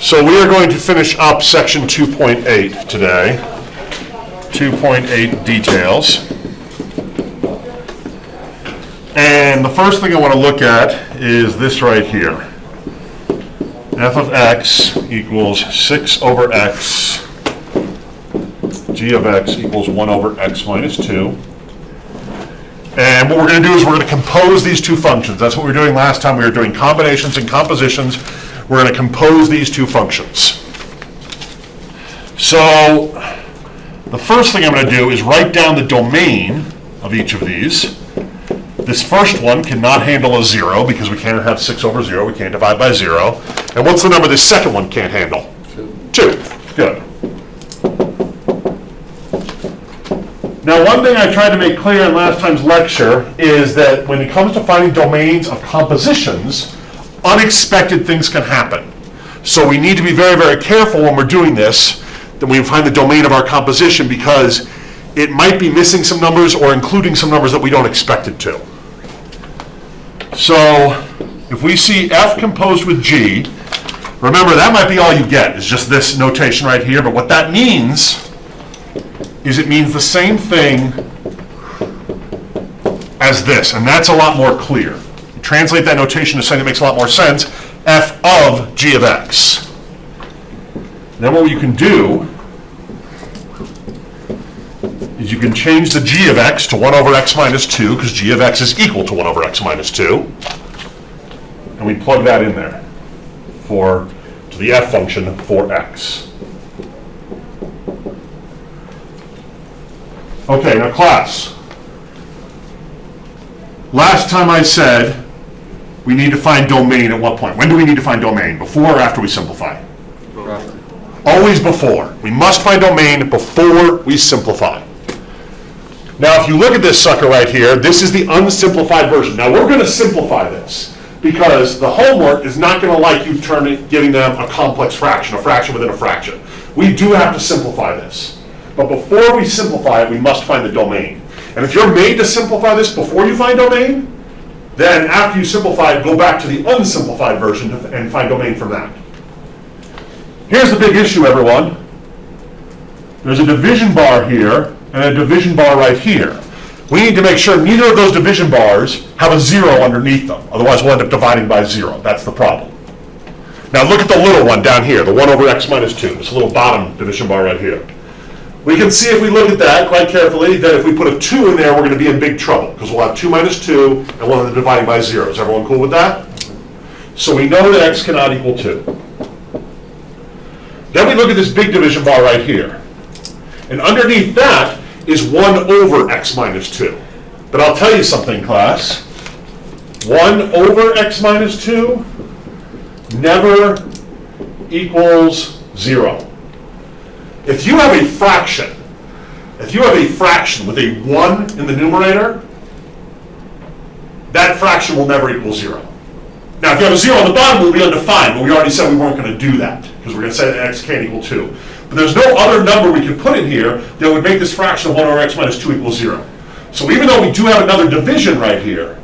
So we are going to finish up section 2.8 today. 2.8 details. And the first thing I want to look at is this right here. F of x equals 6 over x. G of x equals 1 over x minus 2. And what we're going to do is we're going to compose these two functions. That's what we were doing last time. We were doing combinations and compositions. We're going to compose these two functions. So the first thing I'm going to do is write down the domain of each of these. This first one cannot handle a 0 because we can't have 6 over 0. We can't divide by 0. And what's the number this second one can't handle? 2. Good. Now, one thing I tried to make clear in last time's lecture is that when it comes to finding domains of compositions, unexpected things can happen. So we need to be very, very careful when we're doing this, that we find the domain of our composition, because it might be missing some numbers or including some numbers that we don't expect it to. So if we see F composed with G, remember that might be all you get, is just this notation right here, but what that means is it means the same thing as this, and that's a lot more clear. Translate that notation to something that makes a lot more sense, F of G of x. Then what you can do is you can change the G of x to 1 over x minus 2, because G of x is equal to 1 over x minus 2. And we plug that in there to the F function for x. Okay, now class. Last time I said we need to find domain at what point? When do we need to find domain? Before or after we simplify? Before. Always before. We must find domain before we simplify. Now, if you look at this sucker right here, this is the unsimplified version. Now, we're going to simplify this because the homework is not going to like you giving them a complex fraction, a fraction within a fraction. We do have to simplify this. But before we simplify it, we must find the domain. And if you're made to simplify this before you find domain, then after you simplify it, go back to the unsimplified version and find domain from that. Here's the big issue, everyone. There's a division bar here and a division bar right here. We need to make sure neither of those division bars have a 0 underneath them. Otherwise, we'll end up dividing by 0. That's the problem. Now look at the little one down here, the 1 over x minus 2, this little bottom division bar right here. We can see if we look at that quite carefully that if we put a 2 in there, we're going to be in big trouble, because we'll have 2 minus 2, and we'll end up dividing by 0. Is everyone cool with that? So we know that x cannot equal 2. Then we look at this big division bar right here. And underneath that is 1 over x minus 2. But I'll tell you something, class. 1 over x minus 2 never equals 0. If you have a fraction with a 1 in the numerator, that fraction will never equal 0. Now, if you have a 0 on the bottom, it will be undefined, but we already said we weren't going to do that, because we're going to say that x can't equal 2. But there's no other number we could put in here that would make this fraction of 1 over x minus 2 equals 0. So even though we do have another division right here,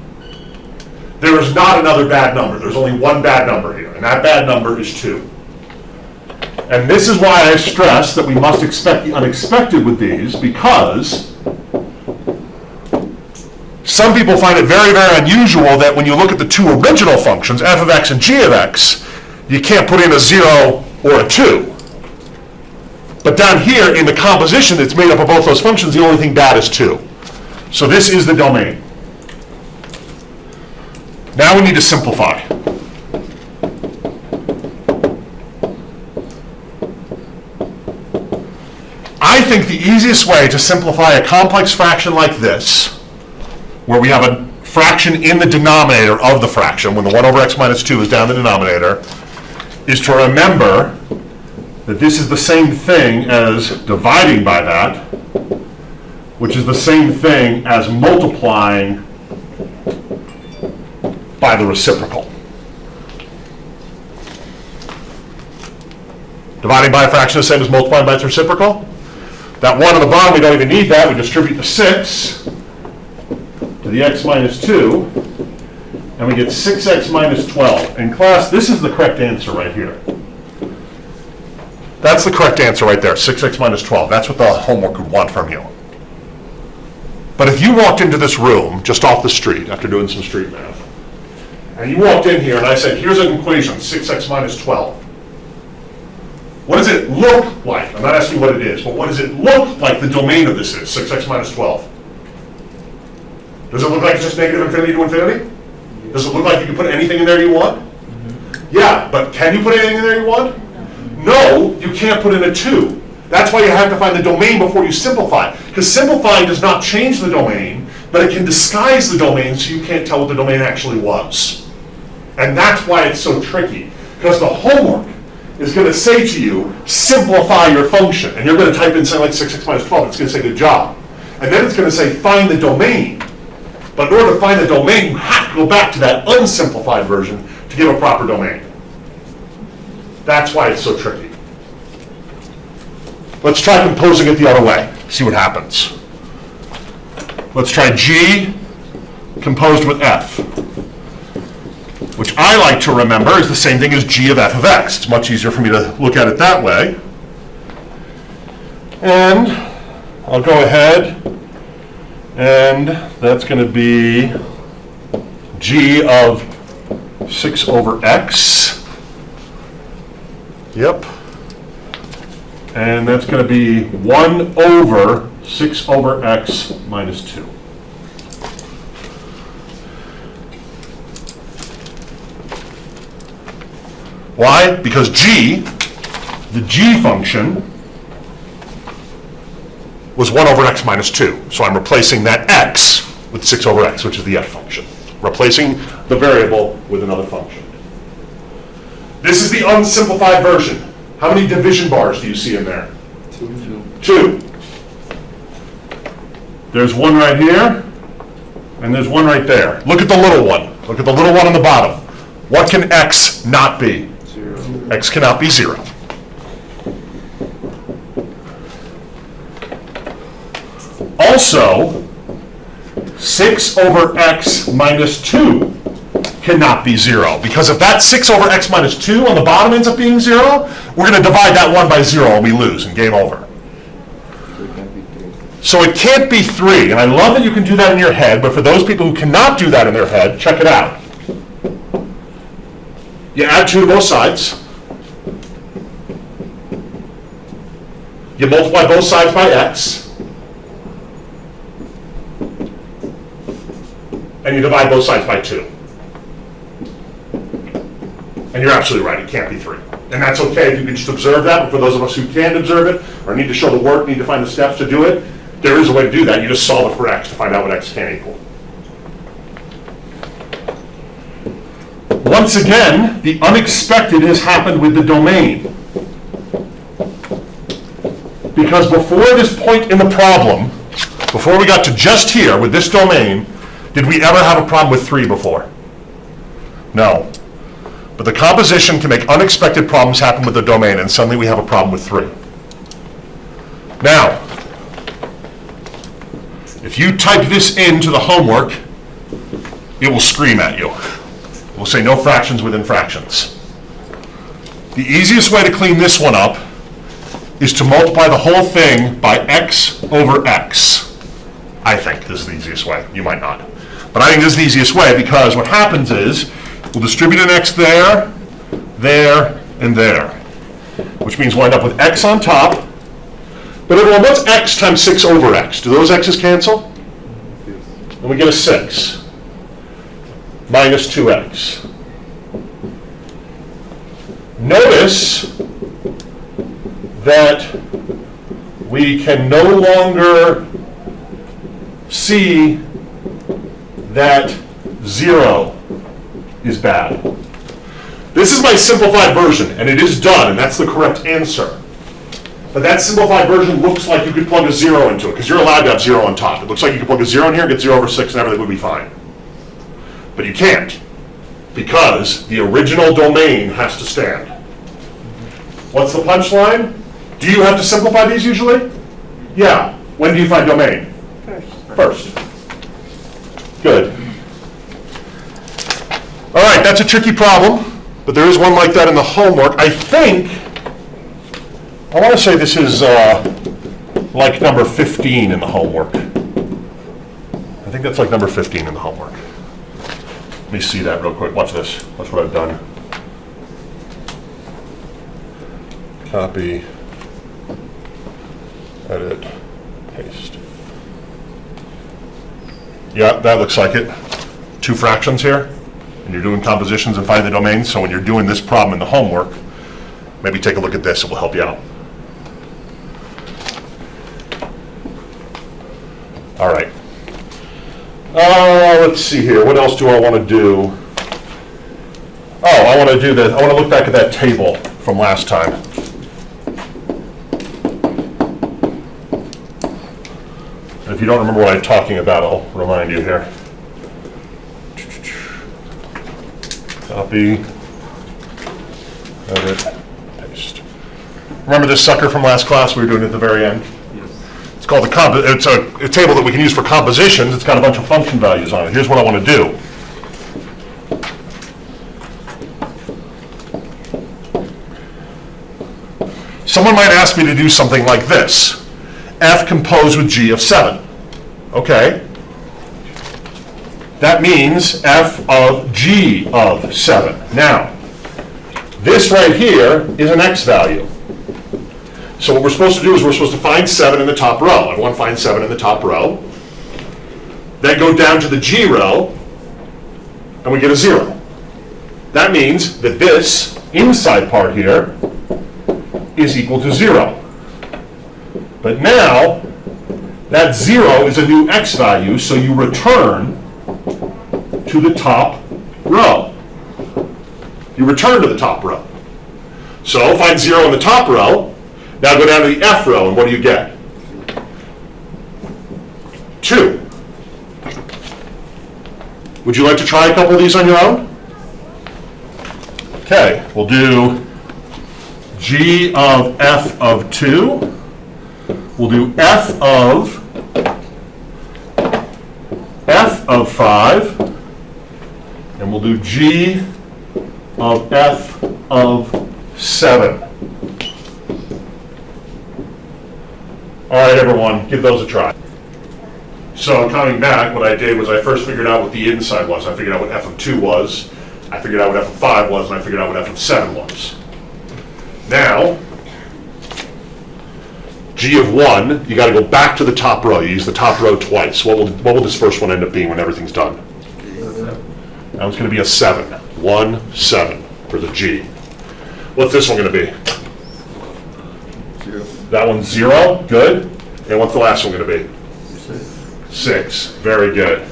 there is not another bad number. There's only one bad number here, and that bad number is 2. And this is why I stress that we must expect the unexpected with these, because some people find it very, very unusual that when you look at the two original functions, f of x and g of x, you can't put in a 0 or a 2. But down here in the composition that's made up of both those functions, the only thing bad is 2. So this is the domain. Now we need to simplify. I think the easiest way to simplify a complex fraction like this, where we have a fraction in the denominator of the fraction, when the 1 over x minus 2 is down the denominator, is to remember that this is the same thing as dividing by that, which is the same thing as multiplying by the reciprocal. Dividing by a fraction is the same as multiplying by its reciprocal. That 1 on the bottom, we don't even need that. We distribute the 6 to the x minus 2, and we get 6x minus 12. In class, this is the correct answer right here. That's the correct answer right there, 6x minus 12. That's what the homework would want from you. But if you walked into this room just off the street after doing some street math, and you walked in here and I said, here's an equation, 6x minus 12. What does it look like? I'm not asking what it is, but what does it look like the domain of this is, 6x minus 12? Does it look like it's just negative infinity to infinity? Does it look like you can put anything in there you want? Yeah, but can you put anything in there you want? No, you can't put in a 2. That's why you have to find the domain before you simplify. Because simplifying does not change the domain, but it can disguise the domain so you can't tell what the domain actually was. And that's why it's so tricky. Because the homework is going to say to you, simplify your function. And you're going to type in something like 6x minus 12. It's going to say good job. And then it's going to say find the domain. But in order to find the domain, you have to go back to that unsimplified version to give a proper domain. That's why it's so tricky. Let's try composing it the other way, see what happens. Let's try G composed with F, which I like to remember is the same thing as G of F of X. It's much easier for me to look at it that way. And I'll go ahead, and that's going to be G of 6 over X. Yep. And that's going to be 1 over 6 over X minus 2. Why? Because G, the G function, was 1 over X minus 2. So I'm replacing that X with 6 over X, which is the F function. Replacing the variable with another function. This is the unsimplified version. How many division bars do you see in there? 2. There's one right here, and there's one right there. Look at the little one. Look at the little one on the bottom. What can X not be? 0. X cannot be 0. Also, 6 over X minus 2 cannot be 0, because if that 6 over X minus 2 on the bottom ends up being 0, we're going to divide that 1 by 0 and we lose and game over. So it can't be 3, and I love that you can do that in your head, but for those people who cannot do that in their head, check it out. You add 2 to both sides. You multiply both sides by X. And you divide both sides by 2. And you're absolutely right, it can't be 3. And that's okay if you can just observe that, but for those of us who can't observe it, or need to show the work, need to find the steps to do it, there is a way to do that. You just solve it for X to find out what X can equal. Once again, the unexpected has happened with the domain. Because before this point in the problem, before we got to just here with this domain, did we ever have a problem with 3 before? No. But the composition can make unexpected problems happen with the domain, and suddenly we have a problem with 3. Now, if you type this into the homework, it will scream at you. It will say no fractions within fractions. The easiest way to clean this one up is to multiply the whole thing by X over X. I think this is the easiest way. You might not. But I think this is the easiest way, because what happens is we'll distribute an X there, there, and there, which means we'll end up with X on top. But everyone, what's X times 6 over X? Do those X's cancel? Yes. And we get a 6 minus 2X. Notice that we can no longer see that 0 is bad. This is my simplified version, and it is done, and that's the correct answer. But that simplified version looks like you could plug a 0 into it, because you're allowed to have 0 on top. It looks like you could plug a 0 in here, get 0 over 6, and everything would be fine. But you can't, because the original domain has to stand. What's the punchline? Do you have to simplify these usually? Yeah. When do you find domain? First. Good. All right, that's a tricky problem, but there is one like that in the homework. I think I want to say this is like number 15 in the homework. I think that's like number 15 in the homework. Let me see that real quick. Watch this. Watch what I've done. Copy, edit, paste. Yeah, that looks like it. 2 fractions here, and you're doing compositions and find the domains. So when you're doing this problem in the homework, maybe take a look at this. It will help you out. All right. Let's see here. What else do I want to do? Oh, I want to do this. I want to look back at that table from last time. And if you don't remember what I'm talking about, I'll remind you here. Copy, edit, paste. Remember this sucker from last class we were doing at the very end? It's called it's a table that we can use for compositions. It's got a bunch of function values on it. Here's what I want to do. Someone might ask me to do something like this. F composed with G of 7. Okay. That means F of G of 7. Now, this right here is an X value. So what we're supposed to do is we're supposed to find 7 in the top row. Everyone find 7 in the top row. Then go down to the G row, and we get a 0. That means that this inside part here is equal to 0. But now, that 0 is a new X value, so you return to the top row. You return to the top row. So find 0 in the top row. Now go down to the F row, and what do you get? 2. Would you like to try a couple of these on your own? Okay, we'll do G of F of 2. We'll do F of 5. And we'll do G of F of 7. All right, everyone, give those a try. So coming back, what I did was I first figured out what the inside was. I figured out what F of 2 was. I figured out what F of 5 was, and I figured out what F of 7 was. Now, G of 1, you got to go back to the top row. You use the top row twice. What will this first one end up being when everything's done? Now it's going to be a 7. 1, 7 for the G. What's this one going to be? 0. That one's 0. Good. And what's the last one going to be? 6. Very good.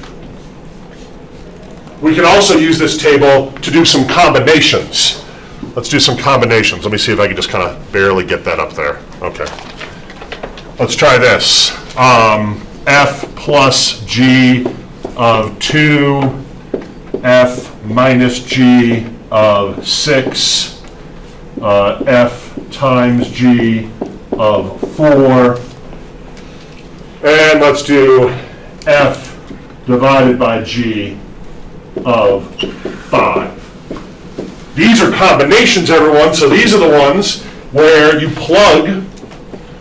We can also use this table to do some combinations. Let's do some combinations. Let me see if I can just kind of barely get that up there. Okay. Let's try this. F plus G of 2, F minus G of 6, F times G of 4, and let's do F divided by G of 5. These are combinations, everyone, so these are the ones where you plug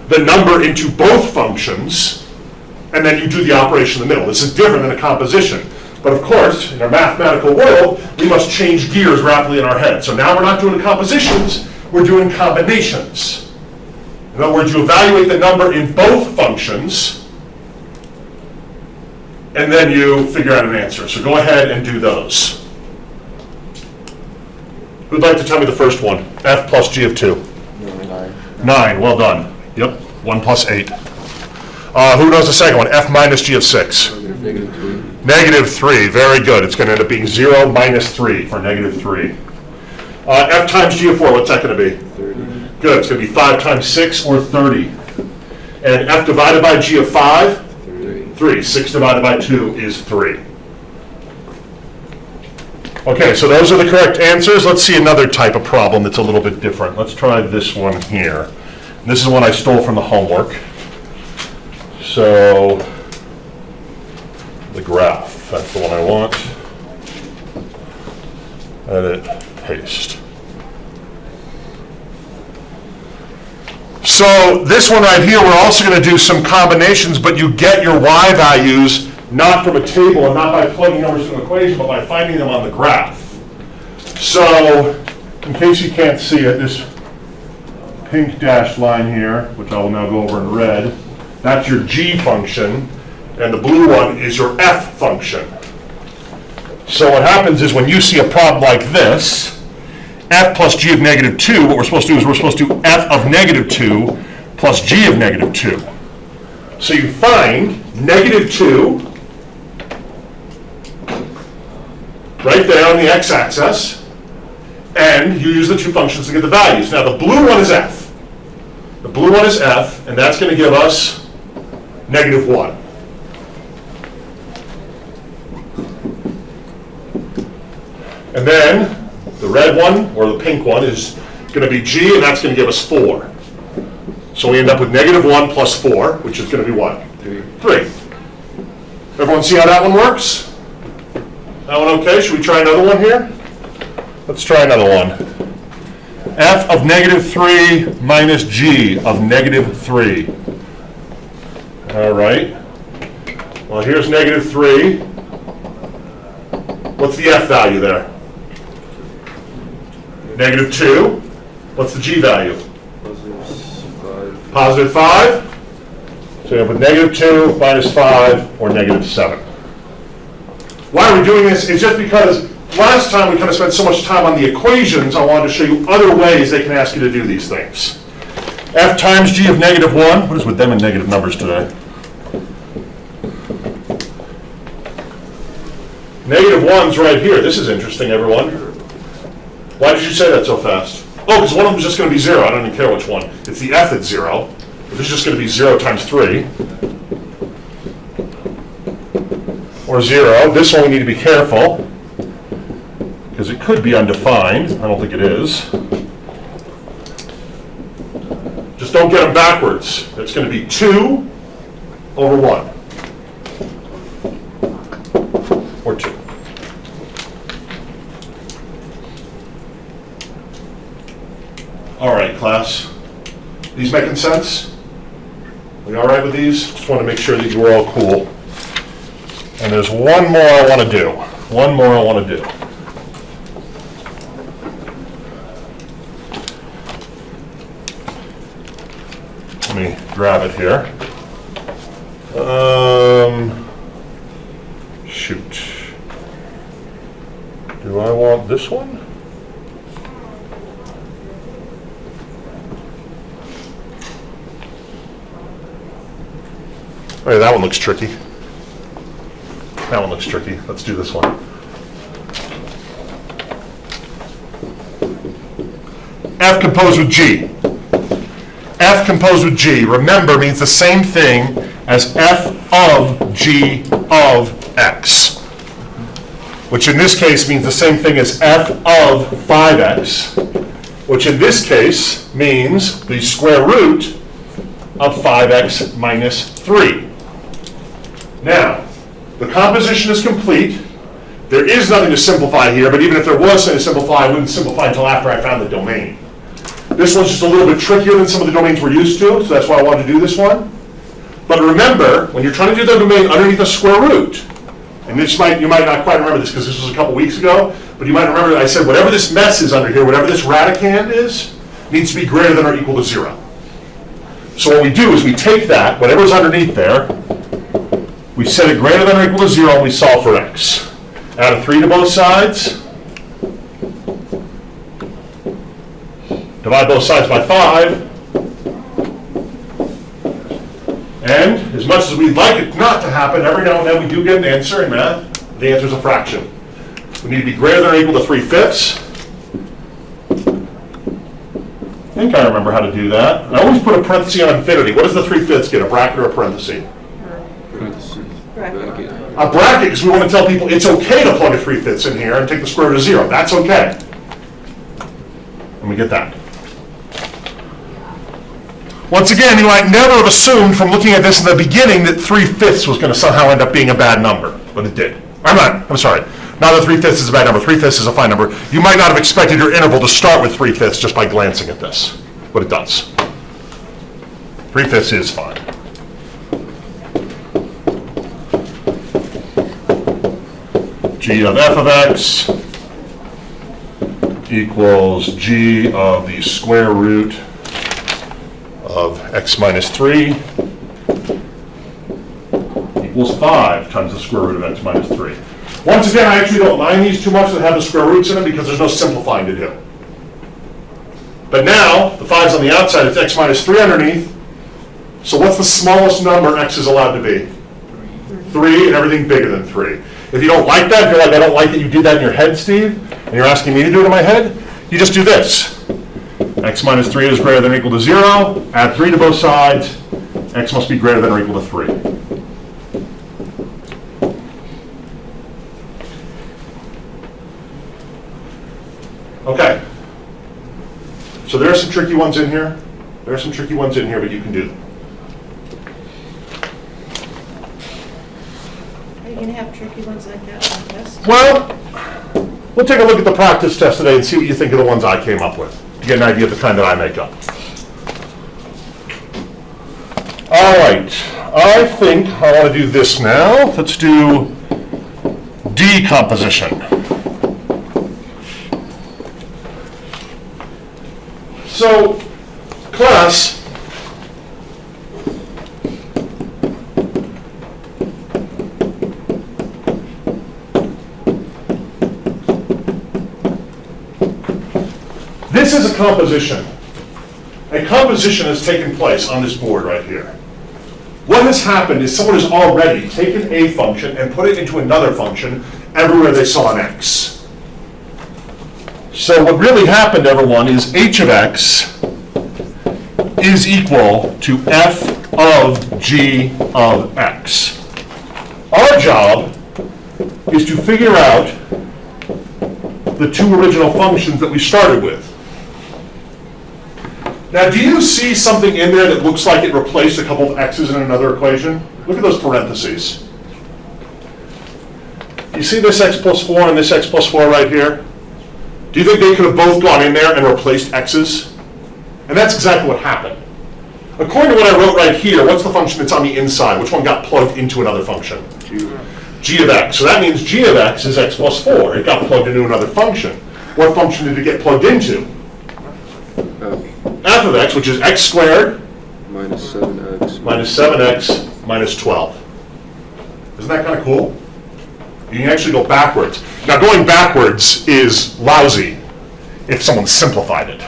the number into both functions, and then you do the operation in the middle. This is different than a composition. But of course, in our mathematical world, we must change gears rapidly in our head. So now we're not doing compositions, we're doing combinations. In other words, you evaluate the number in both functions, and then you figure out an answer. So go ahead and do those. Who'd like to tell me the first one? F plus G of 2. 9. 9, well done. Yep, 1 plus 8. Who knows the second one? F minus G of 6. -3. -3, very good. It's going to end up being 0 minus 3 for -3. F times G of 4, what's that going to be? 30. Good, it's going to be 5 times 6 or 30. And F divided by G of 5? 3. 6 divided by 2 is 3. Okay, so those are the correct answers. Let's see another type of problem that's a little bit different. Let's try this one here. This is one I stole from the homework. So, the graph, that's the one I want. Edit, paste. So this one right here, we're also going to do some combinations, but you get your y values not from a table and not by plugging numbers into an equation, but by finding them on the graph. So, in case you can't see it, this pink dashed line here, which I will now go over in red, that's your g function, and the blue one is your f function. So what happens is when you see a problem like this, f plus g of negative 2, what we're supposed to do is we're supposed to do f of negative 2 plus g of negative 2. So you find negative 2 right there on the x-axis, and you use the two functions to get the values. Now the blue one is f. The blue one is f, and that's going to give us negative 1. And then the red one, or the pink one, is going to be g, and that's going to give us 4. So we end up with negative 1 plus 4, which is going to be what? 3. Everyone see how that one works? That one okay? Should we try another one here? Let's try another one. F of negative 3 minus g of negative 3. All right. Well, here's negative 3. What's the f value there? Negative 2. What's the g value? Positive 5. So you have with negative 2 minus 5 or negative 7. Why are we doing this? It's just because last time we kind of spent so much time on the equations, I wanted to show you other ways they can ask you to do these things. F times g of negative 1. What is with them and negative numbers today? Negative 1's right here. This is interesting, everyone. Why did you say that so fast? Oh, because one of them is just going to be 0. I don't even care which one. It's the f that's 0. But this is just going to be 0 times 3. Or 0. This one we need to be careful, because it could be undefined. I don't think it is. Just don't get them backwards. It's going to be 2 over 1. Or 2. All right, class. These making sense? We all right with these? Just want to make sure that you were all cool. And there's one more I want to do. One more I want to do. Let me grab it here. Shoot. Do I want this one? Okay, that one looks tricky. That one looks tricky. Let's do this one. F composed with G. F composed with G, remember, means the same thing as F of G of X, which in this case means the same thing as F of 5X, which in this case means the square root of 5X minus 3. Now, the composition is complete. There is nothing to simplify here, but even if there was something to simplify, I wouldn't simplify until after I found the domain. This one's just a little bit trickier than some of the domains we're used to, so that's why I wanted to do this one. But remember, when you're trying to do the domain underneath a square root, and this you might not quite remember this because this was a couple weeks ago, but you might remember that I said whatever this mess is under here, whatever this radicand is, needs to be greater than or equal to 0. So what we do is we take that, whatever's underneath there, we set it greater than or equal to 0, and we solve for x. Add a 3 to both sides. Divide both sides by 5. And as much as we'd like it not to happen, every now and then we do get an answer in math. The answer is a fraction. We need to be greater than or equal to 3/5. I think I remember how to do that. I always put a parenthesis on infinity. What does the 3/5 get, a bracket or a parenthesis? Bracket. A bracket, because we want to tell people it's okay to plug a 3/5 in here and take the square root of 0. That's okay. Let me get that. Once again, you might never have assumed from looking at this in the beginning that 3/5 was going to somehow end up being a bad number, but it did. I'm sorry. Not that 3/5 is a bad number. 3/5 is a fine number. You might not have expected your interval to start with 3/5 just by glancing at this, but it does. 3/5 is fine. G of f of x equals g of the square root of x minus 3 equals 5 times the square root of x minus 3. Once again, I actually don't mind these too much that have the square roots in them because there's no simplifying to do. But now, the 5's on the outside, it's x minus 3 underneath. So what's the smallest number x is allowed to be? 3, and everything bigger than 3. If you don't like that, if you're like, I don't like that you did that in your head, Steve, and you're asking me to do it in my head, you just do this. X minus 3 is greater than or equal to 0, add 3 to both sides, x must be greater than or equal to 3. Okay. So there are some tricky ones in here. There are some tricky ones in here, but you can do them. Are you going to have tricky ones like that on the test? Well, we'll take a look at the practice test today and see what you think of the ones I came up with, to get an idea of the kind that I make up. All right, I think I want to do this now. Let's do decomposition. So, class, this is a composition. A composition has taken place on this board right here. What has happened is someone has already taken a function and put it into another function everywhere they saw an x. So what really happened, everyone, is h of x is equal to f of g of x. Our job is to figure out the two original functions that we started with. Now, do you see something in there that looks like it replaced a couple of x's in another equation? Look at those parentheses. You see this x plus 4 and this x plus 4 right here? Do you think they could have both gone in there and replaced x's? And that's exactly what happened. According to what I wrote right here, what's the function that's on the inside? Which one got plugged into another function? G of x. So that means g of x is x plus 4. It got plugged into another function. What function did it get plugged into? F of x, which is x squared Minus 7x. minus 7x minus 12. Isn't that kind of cool? You can actually go backwards. Now, going backwards is lousy if someone simplified it.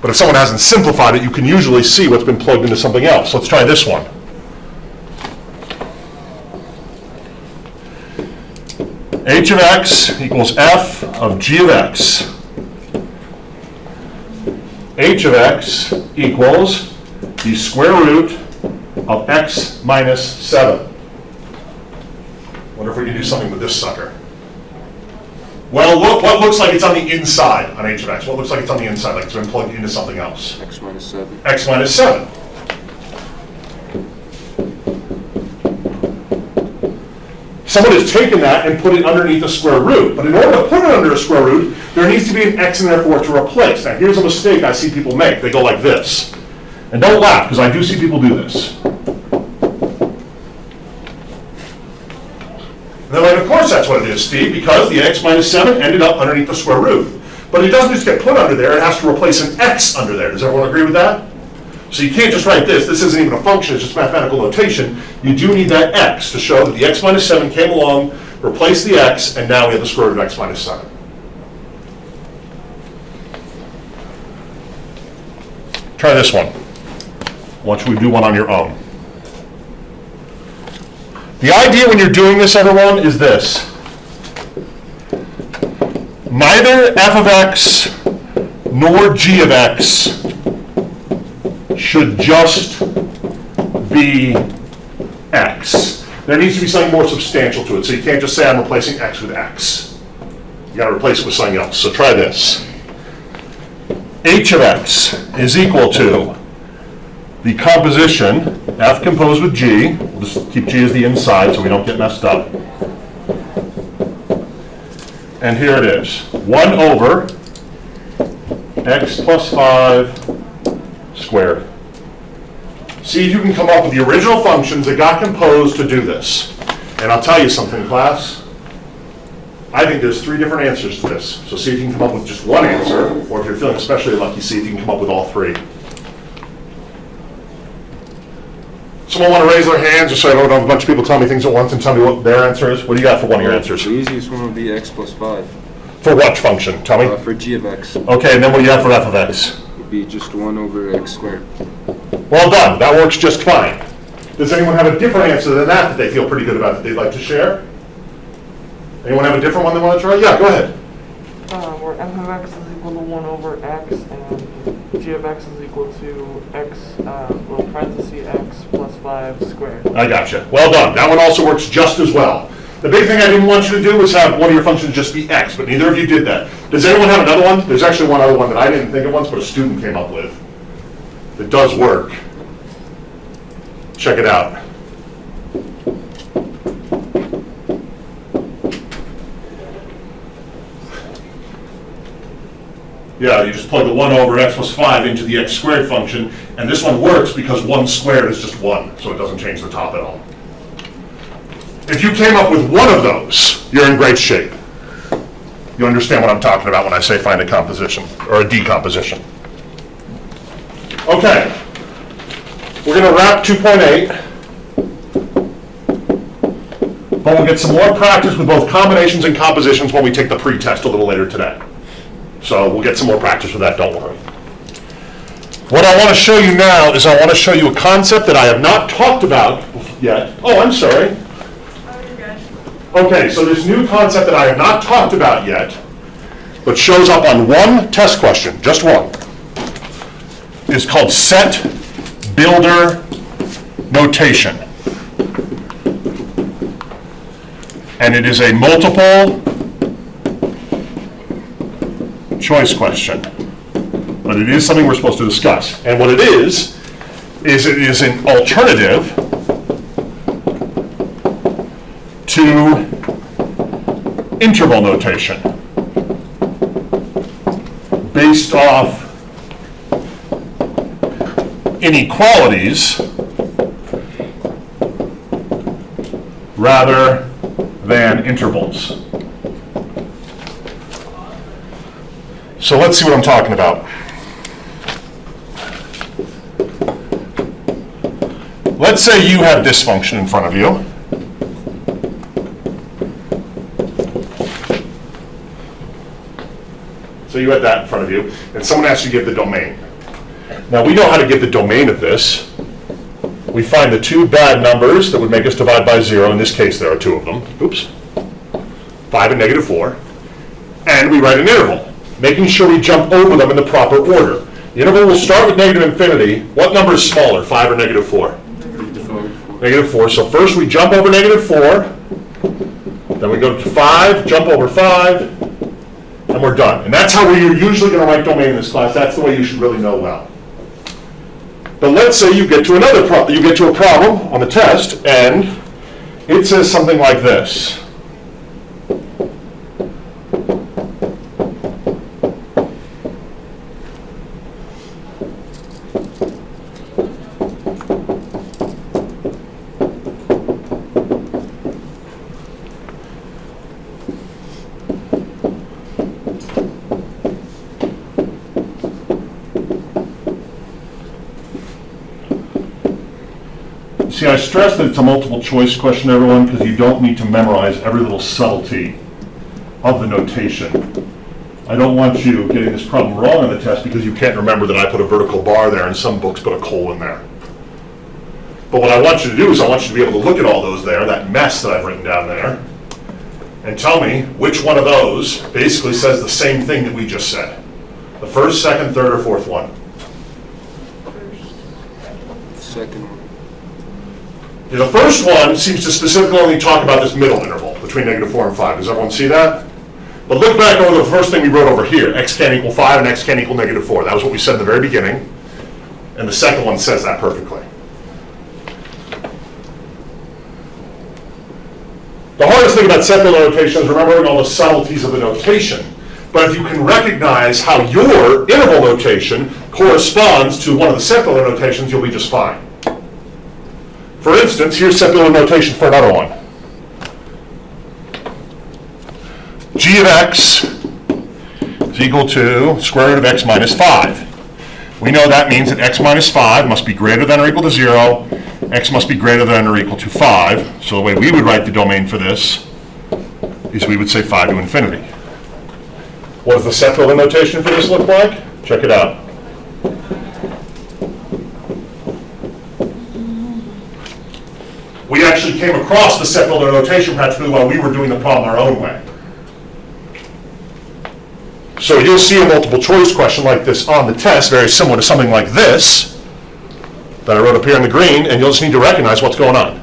But if someone hasn't simplified it, you can usually see what's been plugged into something else. Let's try this one. H of x equals f of g of x. H of x equals the square root of x minus 7. Wonder if we can do something with this sucker. Well, look, what looks like it's on the inside on h of x? What looks like it's on the inside, like it's been plugged into something else? X minus 7. X minus 7. Someone has taken that and put it underneath a square root. But in order to put it under a square root, there needs to be an x in there for it to replace. Now, here's a mistake I see people make. They go like this. And don't laugh, because I do see people do this. And they're like, of course that's what it is, Steve, because the x minus 7 ended up underneath the square root. But it doesn't just get put under there, it has to replace an x under there. Does everyone agree with that? So you can't just write this. This isn't even a function, it's just mathematical notation. You do need that x to show that the x minus 7 came along, replaced the x, and now we have the square root of x minus 7. Try this one. Why don't you do one on your own? The idea when you're doing this, everyone, is this. Neither f of x nor g of x should just be x. There needs to be something more substantial to it. So you can't just say I'm replacing x with x. You got to replace it with something else. So try this. H of x is equal to the composition f composed with g. We'll just keep g as the inside so we don't get messed up. And here it is. 1 over x plus 5 squared. See if you can come up with the original functions that got composed to do this. And I'll tell you something, class. I think there's 3 different answers to this. So see if you can come up with just one answer, or if you're feeling especially lucky, see if you can come up with all 3. Someone want to raise their hands, just so I don't have a bunch of people tell me things at once and tell me what their answer is? What do you got for one of your answers? The easiest one would be x plus 5. For what function? Tell me. For g of x. Okay, and then what do you have for f of x? Would be just 1 over x squared. Well done. That works just fine. Does anyone have a different answer than that they feel pretty good about that they'd like to share? Anyone have a different one they want to try? Yeah, go ahead. Where f of x is equal to 1 over x, and g of x is equal to x, little parenthesis x plus 5 squared. I gotcha. Well done. That one also works just as well. The big thing I didn't want you to do was have one of your functions just be x, but neither of you did that. Does anyone have another one? There's actually one other one that I didn't think of once, but a student came up with. That does work. Check it out. Yeah, you just plug the 1 over x plus 5 into the x squared function, and this one works because 1 squared is just 1, so it doesn't change the top at all. If you came up with one of those, you're in great shape. You understand what I'm talking about when I say find a composition, or a decomposition. Okay, we're going to wrap 2.8, but we'll get some more practice with both combinations and compositions when we take the pre-test a little later today. So we'll get some more practice with that, don't worry. What I want to show you now is I want to show you a concept that I have not talked about yet. Oh, I'm sorry. Okay, so this new concept that I have not talked about yet, but shows up on one test question, just one, is called set builder notation. And it is a multiple choice question, but it is something we're supposed to discuss. And what it is it is an alternative to interval notation based off inequalities rather than intervals. So let's see what I'm talking about. Let's say you have this function in front of you. So you had that in front of you, and someone asks you to give the domain. Now we know how to give the domain of this. We find the 2 bad numbers that would make us divide by 0. In this case, there are 2 of them. Oops. 5 and -4. And we write an interval, making sure we jump over them in the proper order. The interval will start with -infinity. What number is smaller, 5 or -4? -4. So first we jump over -4, then we go to 5, jump over 5, and we're done. And that's how we're usually going to write domain in this class. That's the way you should really know well. But let's say you get to a problem on the test, and it says something like this. See, I stress that it's a multiple choice question, everyone, because you don't need to memorize every little subtlety of the notation. I don't want you getting this problem wrong on the test because you can't remember that I put a vertical bar there and some books put a colon there. But what I want you to do is I want you to be able to look at all those there, that mess that I've written down there, and tell me which one of those basically says the same thing that we just said. The first, second, third, or fourth one. Second one. The first one seems to specifically only talk about this middle interval between -4 and 5. Does everyone see that? But look back over the first thing we wrote over here. X can't equal 5 and X can't equal -4. That was what we said in the very beginning. And the second one says that perfectly. The hardest thing about set builder notation is remembering all the subtleties of the notation. But if you can recognize how your interval notation corresponds to one of the set builder notations, you'll be just fine. For instance, here's set builder notation for another one. G of x is equal to square root of x minus 5. We know that means that x minus 5 must be greater than or equal to 0, x must be greater than or equal to 5. So the way we would write the domain for this is we would say 5 to infinity. What does the set builder notation for this look like? Check it out. We actually came across the set builder notation practically while we were doing the problem our own way. So you'll see a multiple choice question like this on the test, very similar to something like this that I wrote up here in the green, and you'll just need to recognize what's going on.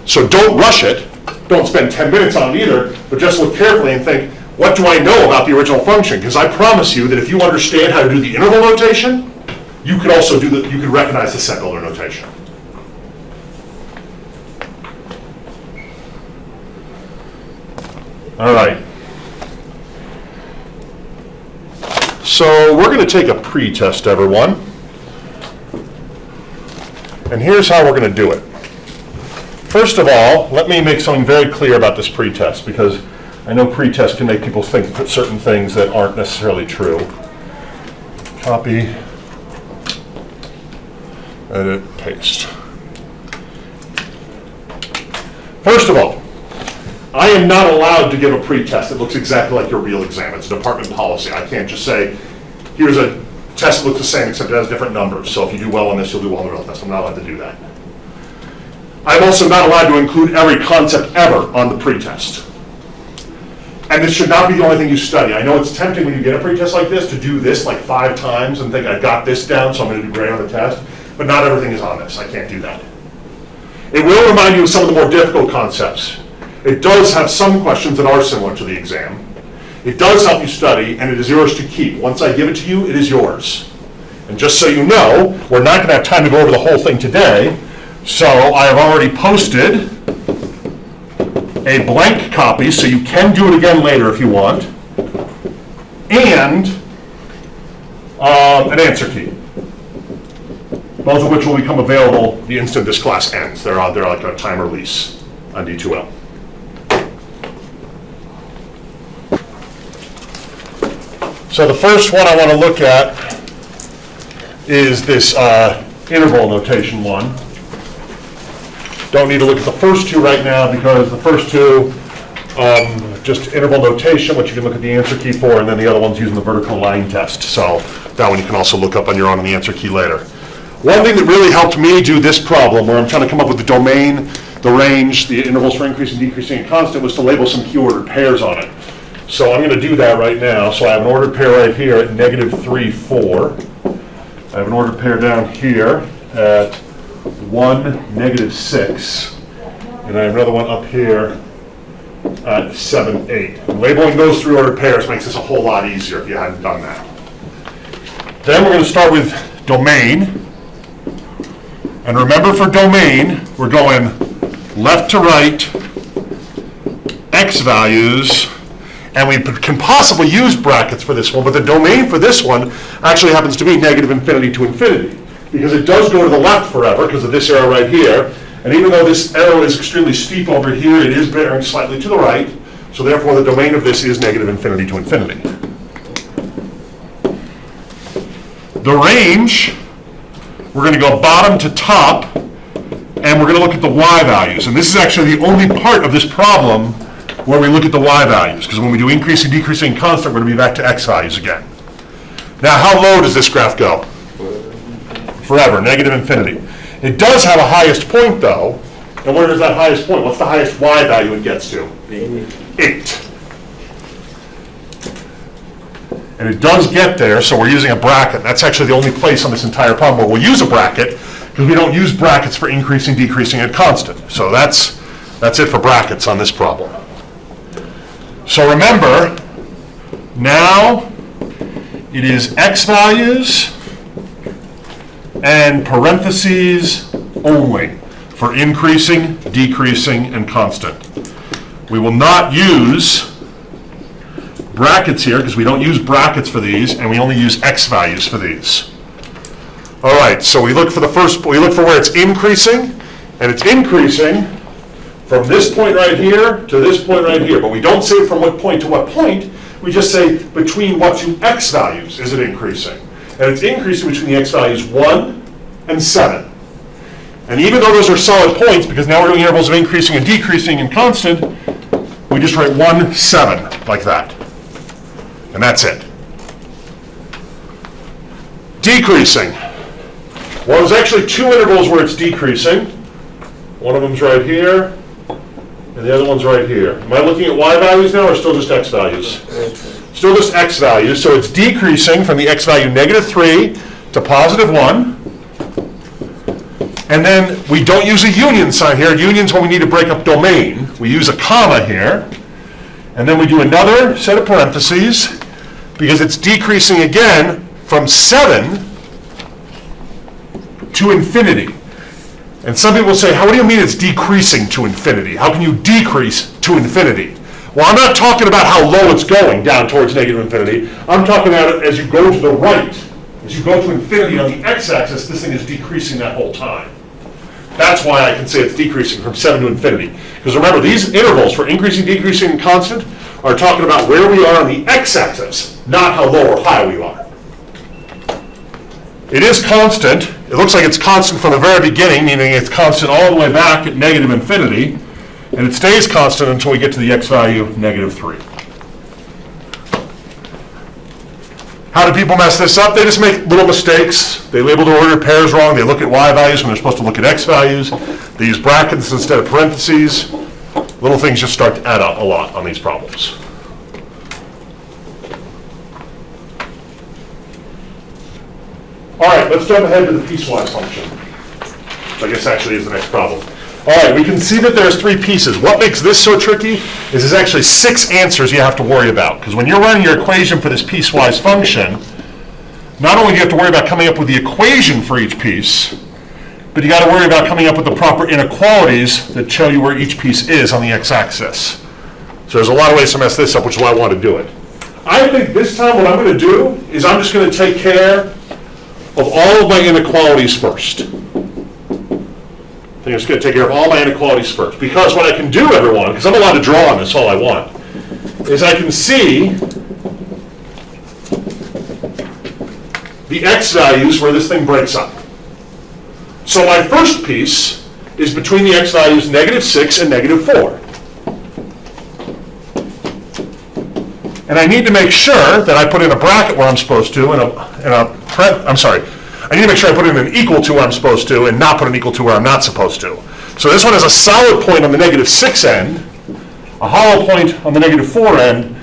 So don't rush it. Don't spend 10 minutes on it either, but just look carefully and think, what do I know about the original function? Because I promise you that if you understand how to do the interval notation, you could also you could recognize the set builder notation. All right. So we're going to take a pre-test, everyone. And here's how we're going to do it. First of all, let me make something very clear about this pre-test, because I know pre-test can make people think certain things that aren't necessarily true. Copy, edit, paste. First of all, I am not allowed to give a pre-test that looks exactly like your real exam. It's a department policy. I can't just say, here's a test that looks the same except it has different numbers. So if you do well on this, you'll do well on the real test. I'm not allowed to do that. I'm also not allowed to include every concept ever on the pre-test. And this should not be the only thing you study. I know it's tempting when you get a pre-test like this to do this like 5 times and think I got this down, so I'm going to do great on the test. But not everything is on this. I can't do that. It will remind you of some of the more difficult concepts. It does have some questions that are similar to the exam. It does help you study, and it is yours to keep. Once I give it to you, it is yours. And just so you know, we're not going to have time to go over the whole thing today, so I have already posted a blank copy, so you can do it again later if you want, and an answer key, both of which will become available the instant this class ends. They're like a time release on D2L. So the first one I want to look at is this interval notation one. Don't need to look at the first two right now because the first two, just interval notation, which you can look at the answer key for, and then the other one's using the vertical line test. So that one you can also look up on your own in the answer key later. One thing that really helped me do this problem, where I'm trying to come up with the domain, the range, the intervals for increasing, decreasing, and constant, was to label some key-ordered pairs on it. So I'm going to do that right now. So I have an ordered pair right here at -3, 4. I have an ordered pair down here at 1, -6. And I have another one up here at 7, 8. And labeling those 3 ordered pairs makes this a whole lot easier if you hadn't done that. Then we're going to start with domain. And remember, for domain, we're going left to right, x values, and we can possibly use brackets for this one, but the domain for this one actually happens to be -infinity to infinity, because it does go to the left forever because of this arrow right here, and even though this arrow is extremely steep over here, it is bearing slightly to the right, so therefore the domain of this is -infinity to infinity. The range, we're going to go bottom to top, and we're going to look at the y values, and this is actually the only part of this problem where we look at the y values, because when we do increasing, decreasing, constant, we're going to be back to x values again. Now, how low does this graph go? Forever, -infinity. It does have a highest point, though, and where does that highest point? What's the highest y value it gets to? 8. And it does get there, so we're using a bracket. That's actually the only place on this entire problem where we'll use a bracket, because we don't use brackets for increasing, decreasing, and constant. So that's it for brackets on this problem. So remember, now it is x values and parentheses only for increasing, decreasing, and constant. We will not use brackets here because we don't use brackets for these, and we only use x values for these. All right, so we look for where it's increasing, And it's increasing from this point right here to this point right here. But we don't say from what point to what point. We just say between what two x values is it increasing. And it's increasing between the x values 1 and 7. And even though those are solid points, because now we're doing intervals of increasing and decreasing and constant, we just write 1, 7, like that. And that's it. Decreasing. Well, there's actually two intervals where it's decreasing. One of them's right here, and the other one's right here. Am I looking at y values now, or still just x values? Still just x values, so it's decreasing from the x value -3 to +1. And then we don't use a union sign here. Union's when we need to break up domain. We use a comma here. And then we do another set of parentheses, because it's decreasing again from 7 to infinity. And some people say, what do you mean it's decreasing to infinity? How can you decrease to infinity? Well, I'm not talking about how low it's going down towards negative infinity. I'm talking about it as you go to the right. As you go to infinity on the x-axis, this thing is decreasing that whole time. That's why I can say it's decreasing from 7 to infinity. Because remember, these intervals for increasing, decreasing, and constant are talking about where we are on the x-axis, not how low or high we are. It is constant. It looks like it's constant from the very beginning, meaning it's constant all the way back at negative infinity, and it stays constant until we get to the x value -3. How do people mess this up? They just make little mistakes. They label the ordered pairs wrong. They look at y values when they're supposed to look at x values. They use brackets instead of parentheses. Little things just start to add up a lot on these problems. All right, let's jump ahead to the piecewise function, which I guess actually is the next problem. All right, we can see that there's 3 pieces. What makes this so tricky is there's actually 6 answers you have to worry about. Because when you're running your equation for this piecewise function, not only do you have to worry about coming up with the equation for each piece, but you got to worry about coming up with the proper inequalities that show you where each piece is on the x-axis. So there's a lot of ways to mess this up, which is why I want to do it. I think this time what I'm going to do is I'm just going to take care of all of my inequalities first. I'm just going to take care of all my inequalities first. Because what I can do, everyone, because I'm allowed to draw on this all I want, is I can see the x values where this thing breaks up. So my first piece is between the x values -6 and -4. And I need to make sure that I put in a bracket where I'm supposed to, I need to make sure I put in an equal to where I'm supposed to and not put an equal to where I'm not supposed to. So this one has a solid point on the -6 end, a hollow point on the -4 end,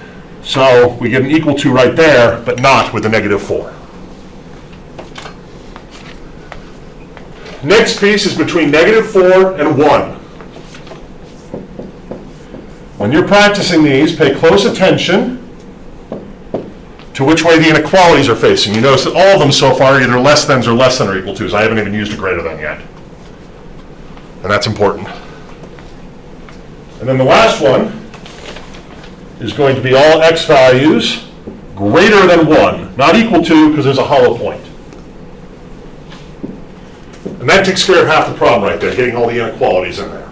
so we get an equal to right there, but not with the -4. Next piece is between -4 and 1. When you're practicing these, pay close attention to which way the inequalities are facing. You notice that all of them so far are either less thans or less than or equal to's. I haven't even used a greater than yet. And that's important. And then the last one is going to be all x values greater than 1, not equal to, because there's a hollow point. And that takes care of half the problem right there, getting all the inequalities in there.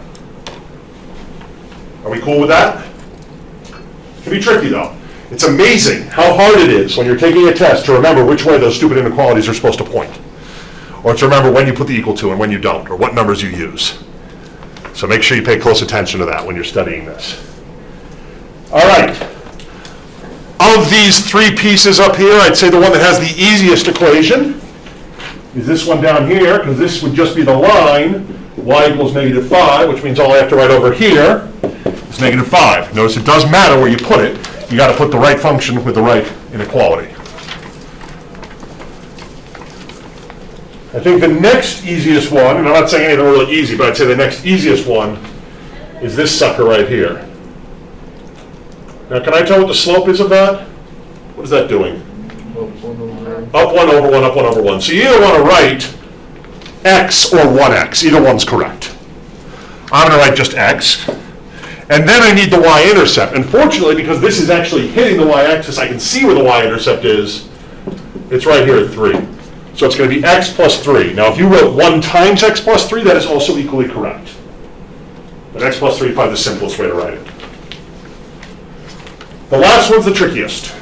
Are we cool with that? It can be tricky though. It's amazing how hard it is when you're taking a test to remember which way those stupid inequalities are supposed to point. Or to remember when you put the equal to and when you don't, or what numbers you use. So make sure you pay close attention to that when you're studying this. All right. Of these 3 pieces up here, I'd say the one that has the easiest equation is this one down here, because this would just be the line y equals -5, which means all I have to write over here is -5. Notice it does matter where you put it. You got to put the right function with the right inequality. I think the next easiest one, and I'm not saying anything really easy, but I'd say the next easiest one is this sucker right here. Now, can I tell what the slope is of that? What is that doing? Up 1 over 1, up 1 over 1. So you either want to write x or 1x. Either one's correct. I'm going to write just x. And then I need the y-intercept. And fortunately, because this is actually hitting the y-axis, I can see where the y-intercept is. It's right here at 3. So it's going to be x plus 3. Now, if you wrote 1 times x plus 3, that is also equally correct. But x plus 3 is probably the simplest way to write it. The last one's the trickiest.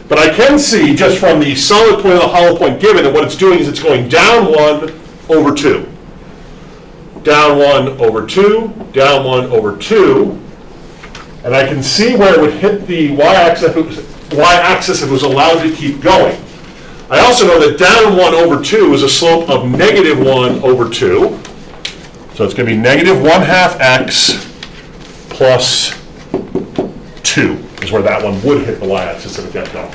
But I can see, just from the solid point and the hollow point given, that what it's doing is it's going down 1 over 2. Down 1 over 2, down 1 over 2. And I can see where it would hit the y-axis if it was allowed to keep going. I also know that down 1 over 2 is a slope of negative 1 over 2. So it's going to be negative 1/2 x plus 2 is where that one would hit the y-axis if it kept going.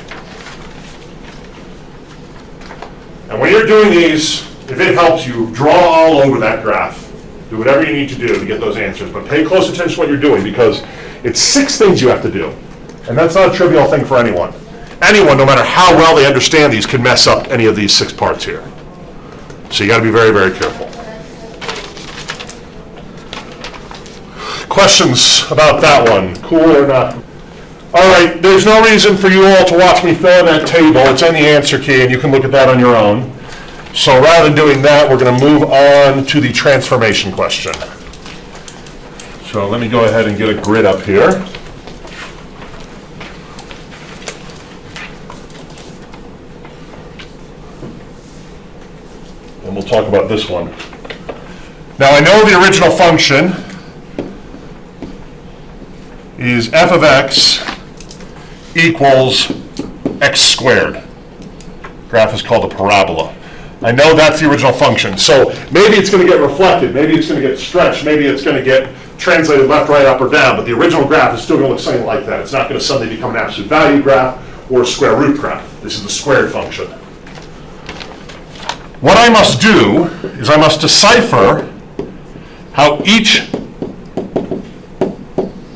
And when you're doing these, if it helps you, draw all over that graph. Do whatever you need to do to get those answers, but pay close attention to what you're doing, because it's 6 things you have to do. And that's not a trivial thing for anyone. Anyone, no matter how well they understand these, can mess up any of these 6 parts here. So you got to be very, very careful. Questions about that one? Cool or not? All right, there's no reason for you all to watch me fill in that table. It's in the answer key, and you can look at that on your own. So rather than doing that, we're going to move on to the transformation question. So let me go ahead and get a grid up here. And we'll talk about this one. Now I know the original function is f of x equals x squared. Graph is called a parabola. I know that's the original function. So maybe it's going to get reflected, maybe it's going to get stretched, maybe it's going to get translated left, right, up, or down, but the original graph is still going to look something like that. It's not going to suddenly become an absolute value graph or a square root graph. This is the squared function. What I must do is I must decipher how each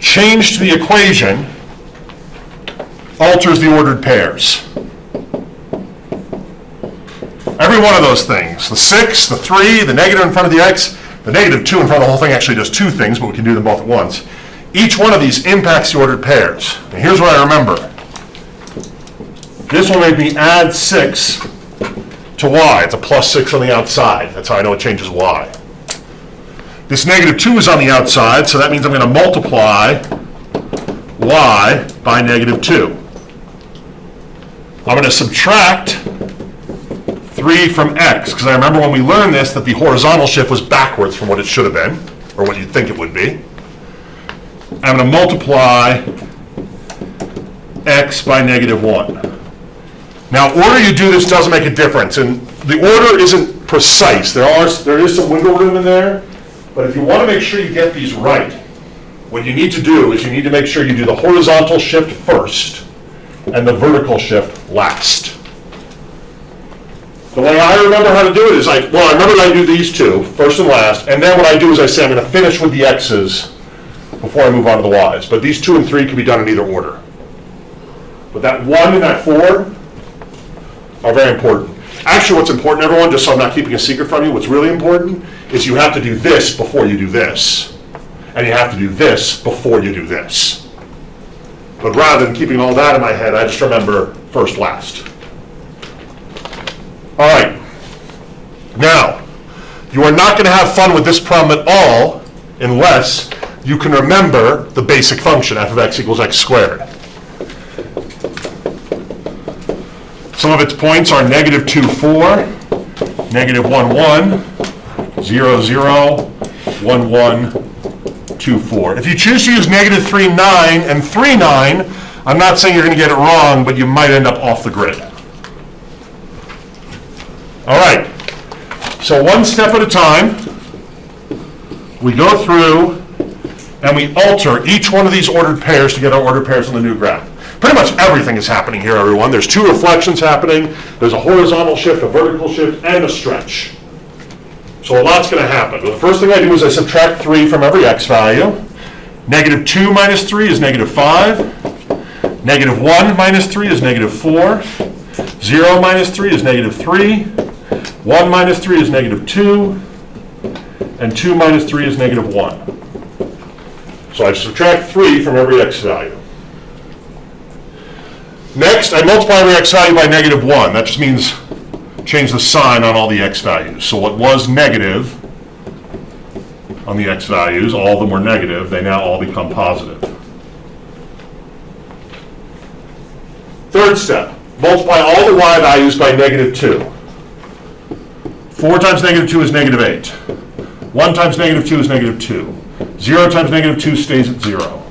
change to the equation alters the ordered pairs. Every one of those things, the 6, the 3, the negative in front of the x, the negative 2 in front of the whole thing actually does 2 things, but we can do them both at once. Each one of these impacts the ordered pairs. And here's what I remember. This will make me add 6 to y. It's a plus 6 on the outside. That's how I know it changes y. This negative 2 is on the outside, so that means I'm going to multiply y by negative 2. I'm going to subtract 3 from x, because I remember when we learned this that the horizontal shift was backwards from what it should have been, or what you'd think it would be. I'm going to multiply x by negative 1. Now, order you do this doesn't make a difference, and the order isn't precise. There is some wiggle room in there, but if you want to make sure you get these right, what you need to do is you need to make sure you do the horizontal shift first and the vertical shift last. The way I remember how to do it is I remember that I do these two, first and last, and then what I do is I say I'm going to finish with the x's before I move on to the y's. But these 2 and 3 can be done in either order. But that 1 and that 4 are very important. Actually, what's important, everyone, just so I'm not keeping a secret from you, what's really important is you have to do this before you do this. And you have to do this before you do this. But rather than keeping all that in my head, I just remember first, last. All right. Now, you are not going to have fun with this problem at all unless you can remember the basic function, f of x equals x squared. Some of its points are negative 2, 4, negative 1, 1, 0, 0, 1, 1, 2, 4. If you choose to use negative 3, 9, and 3, 9, I'm not saying you're going to get it wrong, but you might end up off the grid. All right, so one step at a time, we go through and we alter each one of these ordered pairs to get our ordered pairs on the new graph. Pretty much everything is happening here, everyone. There's 2 reflections happening, there's a horizontal shift, a vertical shift, and a stretch. So a lot's going to happen. The first thing I do is I subtract 3 from every x value. Negative 2 minus 3 is negative 5. Negative 1 minus 3 is negative 4. 0 minus 3 is negative 3. 1 minus 3 is negative 2. And 2 minus 3 is negative 1. So I subtract 3 from every x value. Next, I multiply every x value by negative 1. That just means change the sign on all the x values. So what was negative on the x values, all of them were negative, they now all become positive. Third step, multiply all the y values by -2. 4 times -2 is -8. 1 times -2 is -2. 0 times -2 stays at 0.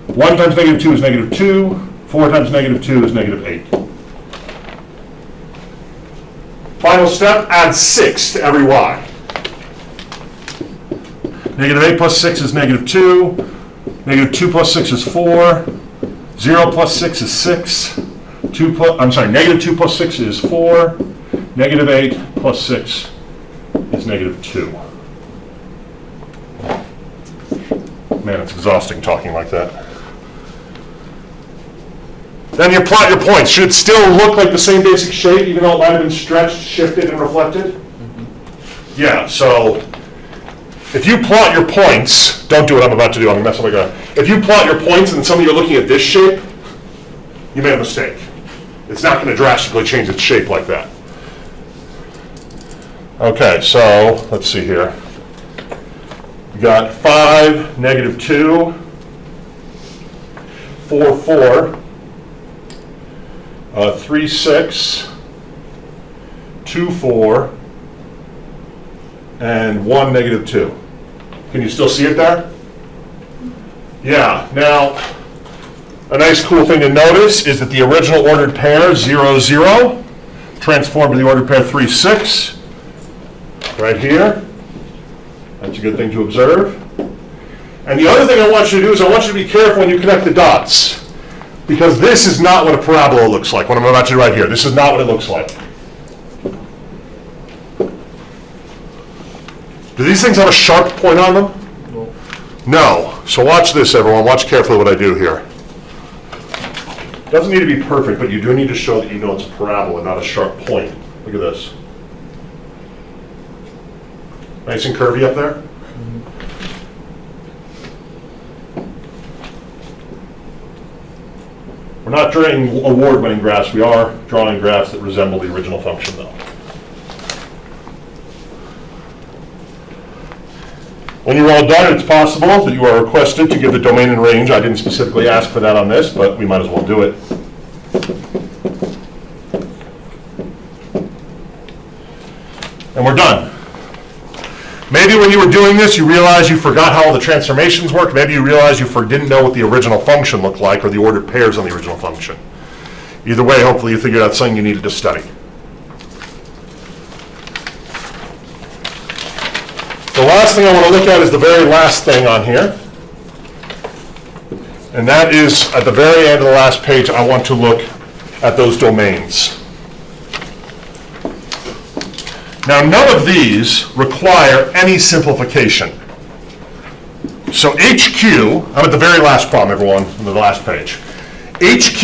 1 times -2 is -2. 4 times -2 is -8. Final step, add 6 to every y. -8 plus 6 is -2. -2 plus 6 is 4. 0 plus 6 is 6. -2 plus 6 is 4. -8 plus 6 is -2. Man, it's exhausting talking like that. Then you plot your points. Should it still look like the same basic shape, even though it might have been stretched, shifted, and reflected? Yeah, so if you plot your points, don't do what I'm about to do, I'm gonna mess up my guy. If you plot your points and some of you are looking at this shape, you made a mistake. It's not gonna drastically change its shape like that. Okay, so let's see here. We got 5, -2, 4, 4, 3, 6, 2, 4, and 1, -2. Can you still see it there? Yeah, now, a nice cool thing to notice is that the original ordered pair, 0, 0, transformed to the ordered pair 3, 6, right here. That's a good thing to observe. And the other thing I want you to do is I want you to be careful when you connect the dots, because this is not what a parabola looks like, what I'm about to do right here. This is not what it looks like. Do these things have a sharp point on them? No. No. So watch this, everyone. Watch carefully what I do here. Doesn't need to be perfect, but you do need to show that you know it's a parabola, not a sharp point. Look at this. Nice and curvy up there? We're not drawing award-winning graphs. We are drawing graphs that resemble the original function, though. When you're all done, it's possible that you are requested to give the domain and range. I didn't specifically ask for that on this, but we might as well do it. And we're done. Maybe when you were doing this, you realized you forgot how all the transformations work. Maybe you realized you didn't know what the original function looked like or the ordered pairs on the original function. Either way, hopefully you figured out something you needed to study. The last thing I want to look at is the very last thing on here. And that is, at the very end of the last page, I want to look at those domains. Now, none of these require any simplification. So HQ, I'm at the very last problem, everyone, on the last page. HQ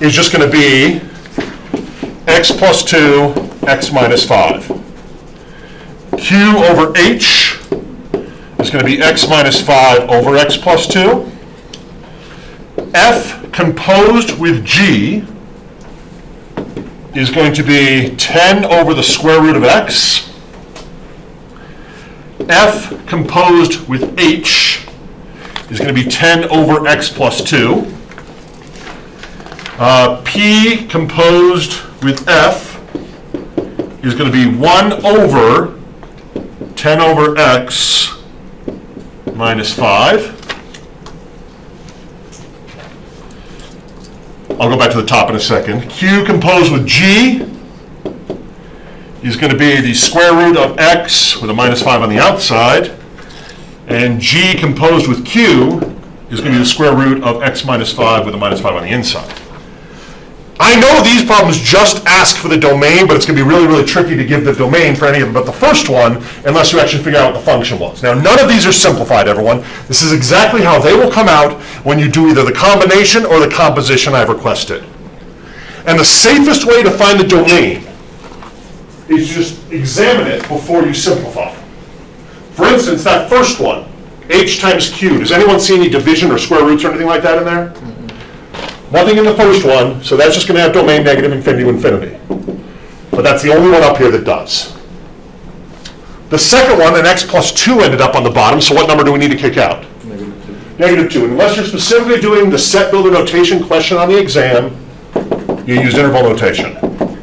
is just going to be x plus 2, x minus 5. Q over H is going to be x minus 5 over x plus 2. F composed with G is going to be 10 over the square root of x. F composed with H is going to be 10 over x plus 2. P composed with F is going to be 1 over 10 over x minus 5. I'll go back to the top in a second. Q composed with G is going to be the square root of x with a minus 5 on the outside. And G composed with Q is going to be the square root of x minus 5 with a minus 5 on the inside. I know these problems just ask for the domain, but it's going to be really, really tricky to give the domain for any of them but the first one, unless you actually figure out what the function was. Now, none of these are simplified, everyone. This is exactly how they will come out when you do either the combination or the composition I've requested. And the safest way to find the domain is just examine it before you simplify. For instance, that first one, h times q, does anyone see any division or square roots or anything like that in there? Nothing in the first one, so that's just going to have domain negative infinity to infinity. but that's the only one up here that does. The second one, an x plus 2 ended up on the bottom, so what number do we need to kick out? Negative 2. Unless you're specifically doing the set builder notation question on the exam, you use interval notation.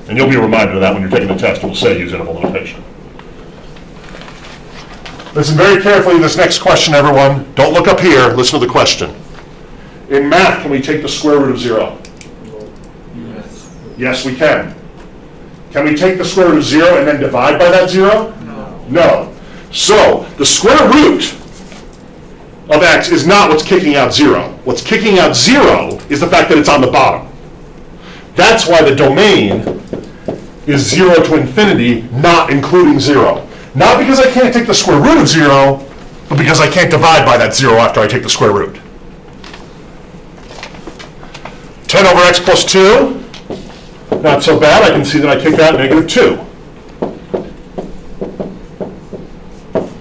And you'll be reminded of that when you're taking the test. It will say use interval notation. Listen very carefully to this next question, everyone. Don't look up here. Listen to the question. In math, can we take the square root of 0? Yes. Yes, we can. Can we take the square root of 0 and then divide by that 0? No. No. So the square root of x is not what's kicking out 0. What's kicking out 0 is the fact that it's on the bottom. That's why the domain is 0 to infinity, not including 0. Not because I can't take the square root of 0, but because I can't divide by that 0 after I take the square root. 10 over x plus 2, not so bad. I can see that I kicked out negative 2.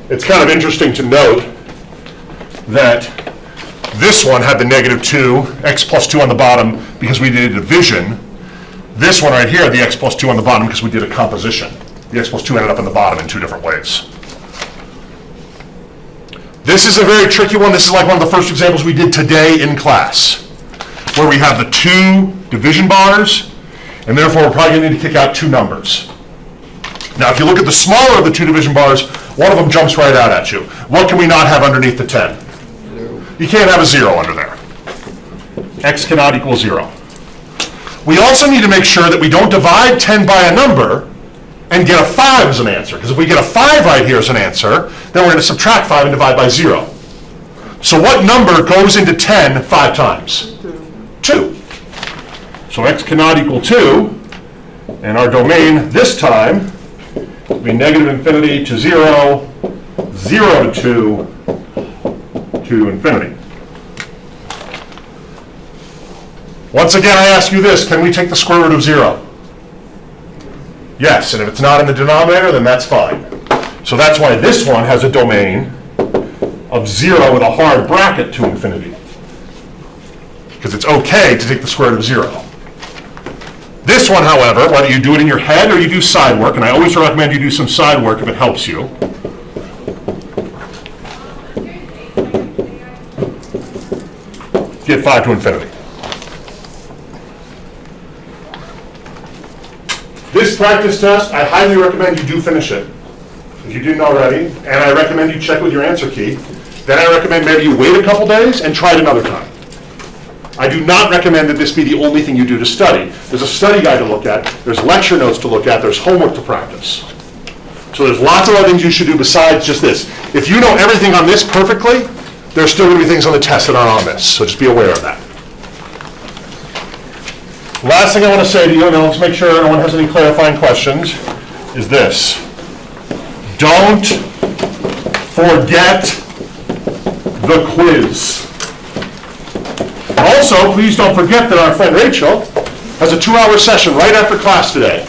It's kind of interesting to note that this one had the negative 2, x plus 2 on the bottom because we did a division. This one right here had the x plus 2 on the bottom because we did a composition. The x plus 2 ended up in the bottom in 2 different ways. This is a very tricky one. This is like one of the first examples we did today in class, where we have the 2 division bars, and therefore we're probably going to need to kick out 2 numbers. Now, if you look at the smaller of the 2 division bars, one of them jumps right out at you. What can we not have underneath the 10? 0. You can't have a 0 under there. X cannot equal 0. We also need to make sure that we don't divide 10 by a number and get a 5 as an answer. Because if we get a 5 right here as an answer, then we're going to subtract 5 and divide by 0. So what number goes into 10 5 times? 2. So x cannot equal 2. And our domain this time will be negative infinity to 0, 0 to 2, to infinity. Once again, I ask you this, can we take the square root of 0? Yes, and if it's not in the denominator, then that's fine. So that's why this one has a domain of 0 with a hard bracket to infinity. Because it's okay to take the square root of 0. This one, however, whether you do it in your head or you do side work, and I always recommend you do some side work if it helps you. Get 5 to infinity. This practice test, I highly recommend you do finish it, if you didn't already, and I recommend you check with your answer key. Then I recommend maybe you wait a couple days and try it another time. I do not recommend that this be the only thing you do to study. There's a study guide to look at, there's lecture notes to look at, there's homework to practice. So there's lots of other things you should do besides just this. If you know everything on this perfectly, there's still going to be things on the test that aren't on this, so just be aware of that. Last thing I want to say to you, and let's make sure no one has any clarifying questions, is this. Don't forget the quiz. Also, please don't forget that our friend Rachel has a 2-hour session right after class today.